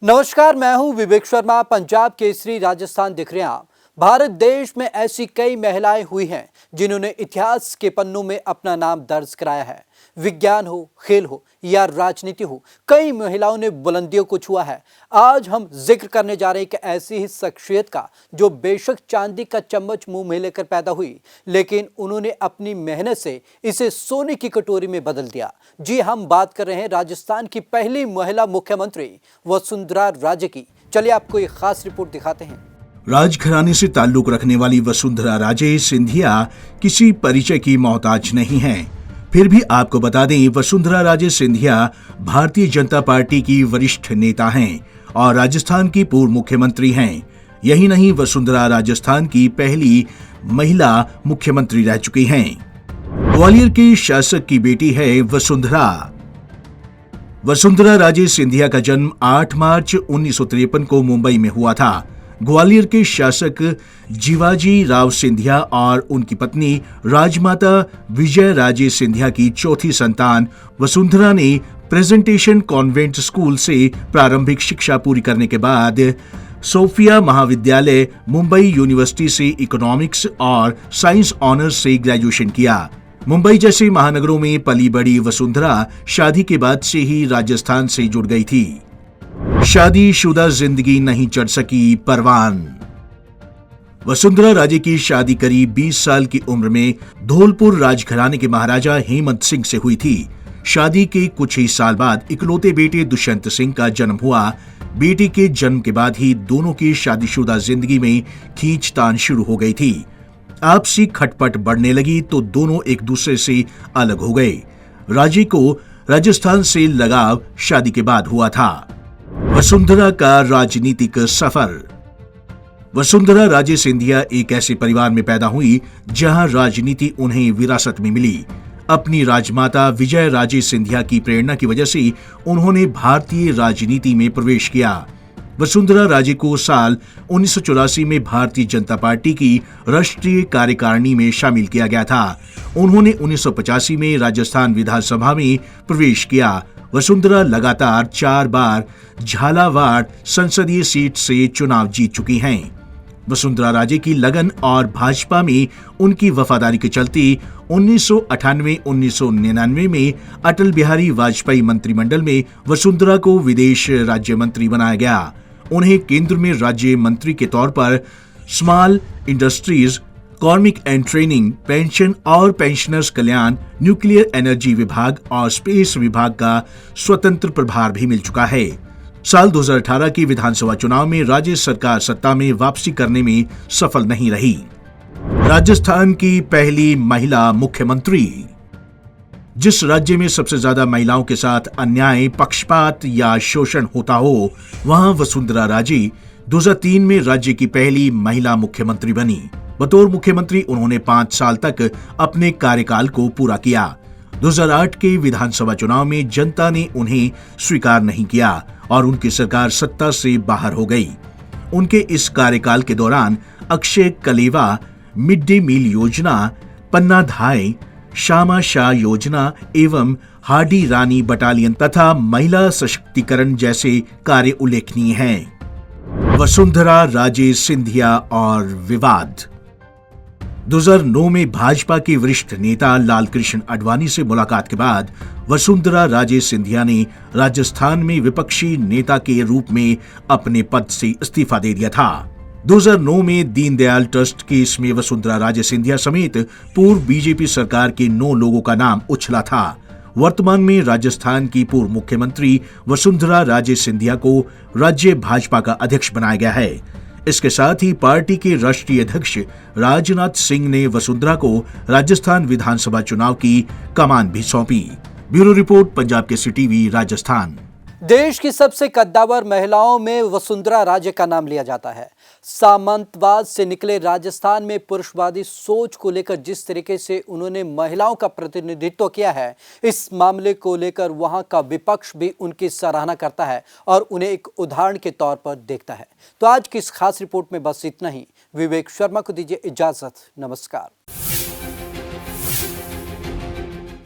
नमस्कार, मैं हूं विवेक शर्मा। पंजाब केसरी राजस्थान दिख रहे हैं आप। भारत देश में ऐसी कई महिलाएं हुई हैं जिन्होंने इतिहास के पन्नों में अपना नाम दर्ज कराया है। विज्ञान हो, खेल हो या राजनीति हो, कई महिलाओं ने बुलंदियों को छुआ है। आज हम जिक्र करने जा रहे हैं कि ऐसी ही शख्सियत का जो बेशक चांदी का चम्मच मुंह में लेकर पैदा हुई, लेकिन उन्होंने अपनी मेहनत से इसे सोने की कटोरी में बदल दिया। जी, हम बात कर रहे हैं राजस्थान की पहली महिला मुख्यमंत्री वसुंधरा राजे की। चलिए आपको एक खास रिपोर्ट दिखाते हैं। राजघराने से ताल्लुक रखने वाली वसुंधरा राजे सिंधिया किसी परिचय की मोहताज नहीं हैं। फिर भी आपको बता दें, वसुंधरा राजे सिंधिया भारतीय जनता पार्टी की वरिष्ठ नेता हैं और राजस्थान की पूर्व मुख्यमंत्री हैं। यही नहीं, वसुंधरा राजस्थान की पहली महिला मुख्यमंत्री रह चुकी हैं। ग्वालियर के शासक की बेटी है वसुंधरा। वसुंधरा राजे सिंधिया का जन्म 8 मार्च 1953 को मुंबई में हुआ था। ग्वालियर के शासक जीवाजी राव सिंधिया और उनकी पत्नी राजमाता विजय राजे सिंधिया की चौथी संतान वसुंधरा ने प्रेजेंटेशन कॉन्वेंट स्कूल से प्रारंभिक शिक्षा पूरी करने के बाद सोफिया महाविद्यालय, मुंबई यूनिवर्सिटी से इकोनॉमिक्स और साइंस ऑनर्स से ग्रेजुएशन किया। मुंबई जैसे महानगरों में पली बड़ी वसुंधरा शादी के बाद से ही राजस्थान से जुड़ गई थी। शादीशुदा जिंदगी नहीं चढ़ सकी परवान। वसुंधरा राजे की शादी करीब 20 साल की उम्र में धौलपुर राजघराने के महाराजा हेमंत सिंह से हुई थी। शादी के कुछ ही साल बाद इकलौते बेटे दुष्यंत सिंह का जन्म हुआ। बेटी के जन्म के बाद ही दोनों की शादीशुदा जिंदगी में खींचतान शुरू हो गई थी। आपसी खटपट बढ़ने लगी तो दोनों एक दूसरे से अलग हो गए। राजे को राजस्थान से लगाव शादी के बाद हुआ था। वसुंधरा का राजनीतिक सफर। वसुंधरा राजे सिंधिया एक ऐसे परिवार में पैदा हुई जहां राजनीति उन्हें विरासत में मिली। अपनी राजमाता विजय राजे सिंधिया की प्रेरणा की वजह से उन्होंने भारतीय राजनीति में प्रवेश किया। वसुंधरा राजे को साल 1984 में भारतीय जनता पार्टी की राष्ट्रीय कार्यकारिणी में शामिल किया गया था। उन्होंने 1985 में राजस्थान विधानसभा में प्रवेश किया। वसुंधरा लगातार 4 बार झालावाड़ संसदीय सीट से चुनाव जीत चुकी हैं। वसुंधरा राजे की लगन और भाजपा में उनकी वफादारी के चलते 1998-1999 में अटल बिहारी वाजपेयी मंत्रिमंडल में वसुंधरा को विदेश राज्य मंत्री बनाया गया। उन्हें केंद्र में राज्य मंत्री के तौर पर स्मॉल इंडस्ट्रीज, कार्मिक एंड ट्रेनिंग, पेंशन और पेंशनर्स कल्याण, न्यूक्लियर एनर्जी विभाग और स्पेस विभाग का स्वतंत्र प्रभार भी मिल चुका है। साल 2018 के विधानसभा चुनाव में राज्य सरकार सत्ता में वापसी करने में सफल नहीं रही। राजस्थान की पहली महिला मुख्यमंत्री। जिस राज्य में सबसे ज्यादा महिलाओं के साथ अन्याय, पक्षपात या शोषण होता हो, वहां वसुंधरा राजे 2003 में राज्य की पहली महिला मुख्यमंत्री बनी। बतौर मुख्यमंत्री उन्होंने 5 साल तक अपने कार्यकाल को पूरा किया। 2008 के विधानसभा चुनाव में जनता ने उन्हें स्वीकार नहीं किया और उनकी सरकार सत्ता से बाहर हो गई। उनके इस कार्यकाल के दौरान अक्षय कलेवा मिड डे मील योजना, पन्ना धाय, श्यामा शाह योजना एवं हाडी रानी बटालियन तथा महिला सशक्तिकरण जैसे कार्य उल्लेखनीय हैं। वसुंधरा राजे सिंधिया और विवाद। 2009 में भाजपा के वरिष्ठ नेता लालकृष्ण आडवाणी से मुलाकात के बाद वसुंधरा राजे सिंधिया ने राजस्थान में विपक्षी नेता के रूप में अपने पद से इस्तीफा दे दिया था। 2009 में दीनदयाल ट्रस्ट केस में वसुंधरा राजे सिंधिया समेत पूर्व बीजेपी सरकार के 9 लोगों का नाम उछला था। वर्तमान में राजस्थान की पूर्व मुख्यमंत्री वसुंधरा राजे सिंधिया को राज्य भाजपा का अध्यक्ष बनाया गया है। इसके साथ ही पार्टी के राष्ट्रीय अध्यक्ष राजनाथ सिंह ने वसुंधरा को राजस्थान विधानसभा चुनाव की कमान भी सौंपी। Bureau report, Punjab Kesari TV, Rajasthan. देश की सबसे कद्दावर महिलाओं में वसुंधरा राजे का नाम लिया जाता है। सामंतवाद से निकले राजस्थान में पुरुषवादी सोच को लेकर जिस तरीके से उन्होंने महिलाओं का प्रतिनिधित्व किया है, इस मामले को लेकर वहां का विपक्ष भी उनकी सराहना करता है और उन्हें एक उदाहरण के तौर पर देखता है। तो आज की इस खास रिपोर्ट में बस इतना ही। विवेक शर्मा को दीजिए इजाजत। नमस्कार।